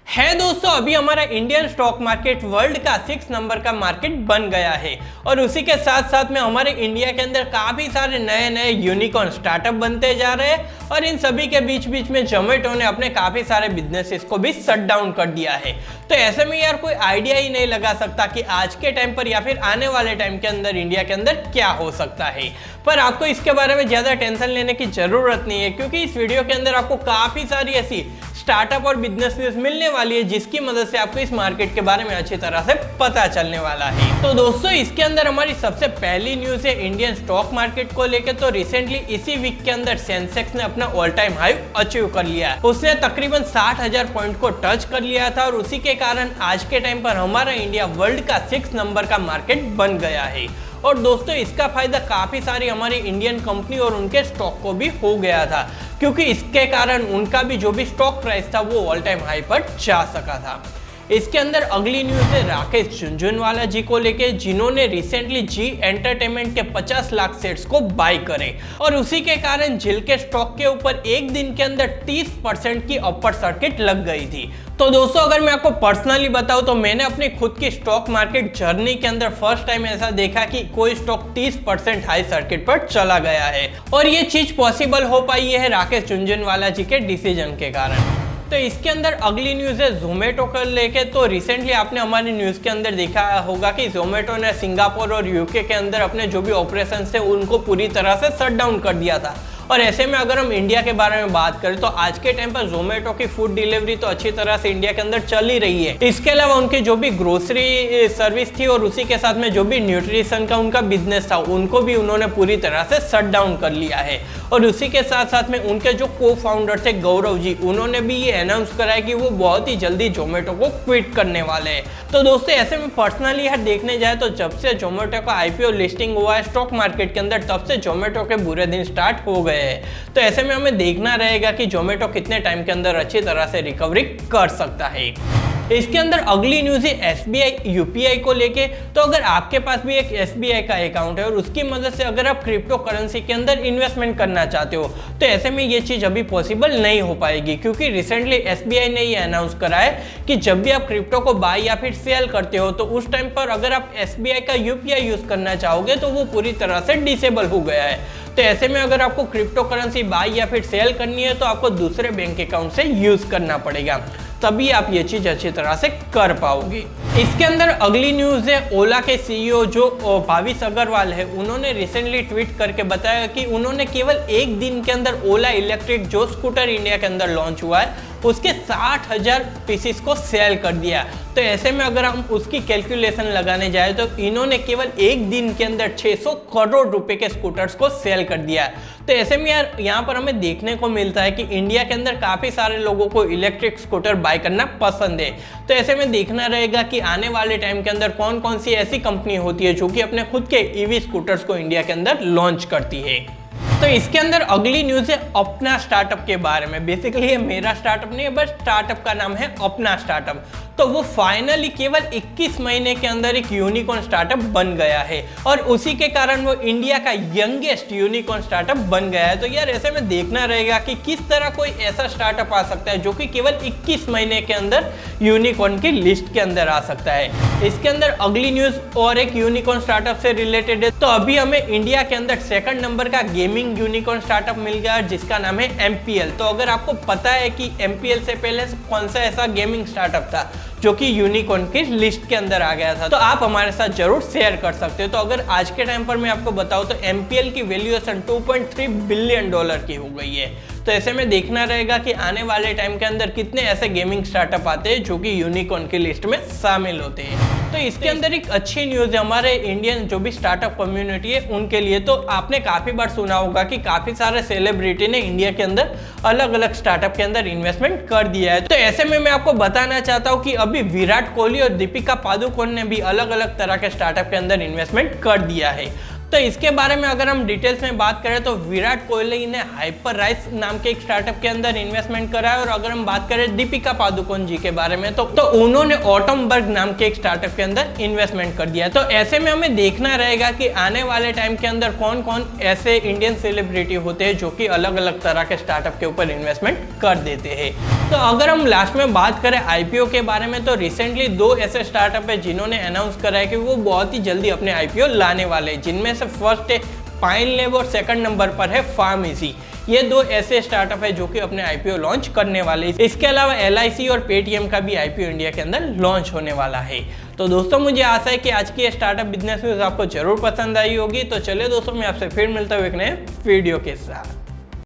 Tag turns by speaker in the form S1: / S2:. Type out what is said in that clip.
S1: है दोस्तों, अभी हमारा इंडियन स्टॉक मार्केट वर्ल्ड का 6 नंबर का मार्केट बन गया है और उसी के साथ साथ में हमारे इंडिया के अंदर काफी सारे नए नए यूनिकॉर्न स्टार्टअप बनते जा रहे हैं और इन सभी के बीच बीच में जोमेटो ने अपने काफी सारे बिजनेसेस को भी शट डाउन कर दिया है। तो ऐसे में यार कोई आइडिया ही नहीं लगा सकता कि आज के टाइम पर या फिर आने वाले टाइम के अंदर इंडिया के अंदर क्या हो सकता है। पर आपको इसके बारे में ज्यादा टेंशन लेने की जरूरत नहीं है, क्योंकि इस वीडियो के अंदर आपको काफी सारी ऐसी स्टार्टअप और बिजनेस न्यूज मिलने वाली है जिसकी मदद से आपको इस मार्केट के बारे में अच्छी तरह से पता चलने वाला है। तो दोस्तों, इसके अंदर हमारी सबसे पहली न्यूज है इंडियन स्टॉक मार्केट को लेकर। तो रिसेंटली इसी वीक के अंदर सेंसेक्स ने अपना ऑल टाइम हाई अचीव कर लिया है। उसने तकरीबन 60,000 पॉइंट को टच कर लिया था और उसी के कारण आज के टाइम पर हमारा इंडिया वर्ल्ड का 6 नंबर का मार्केट बन गया है। और दोस्तों, इसका फायदा काफी सारी हमारी इंडियन कंपनी और उनके स्टॉक को भी हो गया था, क्योंकि इसके कारण उनका भी जो भी स्टॉक प्राइस था वो ऑल टाइम हाई पर जा सका था। इसके अंदर अगली न्यूज है राकेश झुनझुनवाला जी को लेके, जिन्होंने रिसेंटली जी एंटरटेनमेंट के 50 लाख शेयर्स को बाय करे और उसी के कारण जिल के स्टॉक के ऊपर एक दिन के अंदर 30% की अपर सर्किट लग गई थी। तो दोस्तों, अगर मैं आपको पर्सनली बताऊं तो मैंने अपनी खुद की स्टॉक मार्केट जर्नी के अंदर फर्स्ट टाइम ऐसा देखा कि कोई स्टॉक 30% हाई सर्किट पर चला गया है और ये चीज पॉसिबल हो पाई है राकेश झुनझुनवाला जी के डिसीजन के कारण। तो इसके अंदर अगली न्यूज है जोमेटो को लेके। तो रिसेंटली आपने हमारी न्यूज के अंदर देखा होगा कि जोमेटो ने सिंगापुर और यूके के अंदर अपने जो भी ऑपरेशन थे उनको पूरी तरह से शट डाउन कर दिया था। और ऐसे में अगर हम इंडिया के बारे में बात करें तो आज के टाइम पर जोमेटो की फूड डिलीवरी तो अच्छी तरह से इंडिया के अंदर चल ही रही है। इसके अलावा उनकी जो भी ग्रोसरी सर्विस थी और उसी के साथ में जो भी न्यूट्रिशन का उनका बिजनेस था उनको भी उन्होंने पूरी तरह से शट डाउन कर लिया है। और उसी के साथ साथ में उनके जो को फाउंडर थे गौरव जी, उन्होंने भी ये अनाउंस करा है कि वो बहुत ही जल्दी जोमेटो को क्विट करने वाले हैं। तो दोस्तों, ऐसे में पर्सनली यार देखने जाए तो जब से जोमेटो का आईपीओ लिस्टिंग हुआ है स्टॉक मार्केट के अंदर, तब से जोमेटो के बुरे दिन स्टार्ट हो गए। तो ऐसे में हमें देखना रहेगा कि जोमेटो कितने टाइम के अंदर अच्छी तरह से रिकवरी कर सकता है। इसके अंदर अगली न्यूज है एसबीआई यूपीआई को लेके। तो अगर आपके पास भी एक एसबीआई का अकाउंट है और उसकी मदद से अगर आप क्रिप्टो करेंसी के अंदर इन्वेस्टमेंट करना चाहते हो तो ऐसे में ये चीज अभी पॉसिबल नहीं हो पाएगी, क्योंकि रिसेंटली एसबीआई ने ये अनाउंस करा है कि जब भी आप क्रिप्टो को बाय या फिर सेल करते हो तो उस टाइम पर अगर आप एसबीआई का यूपीआई यूज करना चाहोगे तो वो पूरी तरह से डिसेबल हो गया है। तो ऐसे में अगर आपको क्रिप्टो करेंसी बाय या फिर सेल करनी है तो आपको दूसरे बैंक अकाउंट से यूज करना पड़ेगा, तभी आप ये चीज अच्छी तरह से कर पाओगे। इसके अंदर अगली न्यूज है ओला के सीईओ जो भाविश अग्रवाल है, उन्होंने रिसेंटली ट्वीट करके बताया कि उन्होंने केवल एक दिन के अंदर ओला इलेक्ट्रिक जो स्कूटर इंडिया के अंदर लॉन्च हुआ है उसके 60,000 पीसेस को सेल कर दिया। तो ऐसे में अगर हम उसकी कैलकुलेशन लगाने जाए तो इन्होंने केवल एक दिन के अंदर 600 करोड़ रुपए के स्कूटर्स को सेल कर दिया। तो ऐसे में यार यहाँ पर हमें देखने को मिलता है कि इंडिया के अंदर काफी सारे लोगों को इलेक्ट्रिक स्कूटर बाय करना पसंद है। तो ऐसे में देखना रहेगा कि आने वाले टाइम के अंदर कौन कौन सी ऐसी कंपनी होती है जो कि अपने खुद के ईवी स्कूटर्स को इंडिया के अंदर लॉन्च करती है। तो इसके अंदर अगली न्यूज है अपना स्टार्टअप के बारे में। बेसिकली ये मेरा स्टार्टअप नहीं है, बस स्टार्टअप का नाम है अपना स्टार्टअप। तो वो फाइनली केवल 21 महीने के अंदर एक यूनिकॉर्न स्टार्टअप बन गया है और उसी के कारण वो इंडिया का यंगेस्ट यूनिकॉर्न स्टार्टअप बन गया है। तो यार ऐसे में देखना रहेगा कि किस तरह कोई ऐसा स्टार्टअप आ सकता है जो कि केवल 21 महीने के अंदर यूनिकॉर्न की लिस्ट के अंदर आ सकता है। इसके अंदर अगली न्यूज और एक यूनिकॉर्न स्टार्टअप से रिलेटेड है। तो अभी हमें इंडिया के अंदर 2nd नंबर का गेमिंग यूनिकॉर्न स्टार्टअप मिल गया जिसका नाम है एमपीएल। तो अगर आपको पता है कि एमपीएल से पहले कौन सा ऐसा गेमिंग स्टार्टअप था जो कि यूनिकॉर्न की लिस्ट के अंदर आ गया था, तो आप हमारे साथ जरूर शेयर कर सकते हो। तो अगर आज के टाइम पर मैं आपको बताऊं तो एमपीएल की वैल्यूएशन $2.3 बिलियन की हो गई है। तो ऐसे में देखना रहेगा कि आने वाले टाइम के अंदर कितने ऐसे गेमिंग स्टार्टअप आते हैं जो कि यूनिकॉर्न की लिस्ट में शामिल होते हैं। तो इसके अंदर एक अच्छी न्यूज है हमारे इंडियन जो भी स्टार्टअप कम्युनिटी है उनके लिए। तो आपने काफी बार सुना होगा कि काफी सारे सेलिब्रिटी ने इंडिया के अंदर अलग अलग स्टार्टअप के अंदर इन्वेस्टमेंट कर दिया है। तो ऐसे में मैं आपको बताना चाहता हूँ कि अभी विराट कोहली और दीपिका पादुकोण ने भी अलग अलग तरह के स्टार्टअप के अंदर इन्वेस्टमेंट कर दिया है। तो तो इसके बारे में अगर हम डिटेल्स में बात करें तो विराट कोहली ने हाइपरराइज नाम के एक स्टार्टअप के अंदर इन्वेस्टमेंट करा है। और अगर हम बात करें दीपिका पादुकोण जी के बारे में तो उन्होंने ऑटमबर्ग नाम के एक स्टार्टअप के अंदर इन्वेस्टमेंट कर दिया है। तो ऐसे में हमें देखना रहेगा कि आने वाले टाइम के अंदर कौन कौन ऐसे इंडियन सेलिब्रिटी होते हैं जो कि अलग अलग तरह के स्टार्टअप के ऊपर इन्वेस्टमेंट कर देते हैं। तो अगर हम लास्ट में बात करें आईपीओ के बारे में तो रिसेंटली 2 ऐसे स्टार्टअप है जिन्होंने अनाउंस करा है कि वो बहुत ही जल्दी अपने आईपीओ लाने वाले हैं, जिनमें से फर्स्ट है पाइन लैब और सेकंड नंबर पर है फार्मेसी। ये 2 ऐसे स्टार्टअप है जो कि अपने आईपीओ लॉन्च करने वाले हैं। इसके अलावा एलआईसी और पेटीएम का भी आईपीओ इंडिया के अंदर लॉन्च होने वाला है। तो दोस्तों मुझे आशा है कि आज की ये स्टार्टअप बिजनेस न्यूज़ आपको जरूर पसंद आई होगी। तो चलिए दोस्तों मैं आपसे फिर मिलता हूँ एक नए वीडियो के साथ।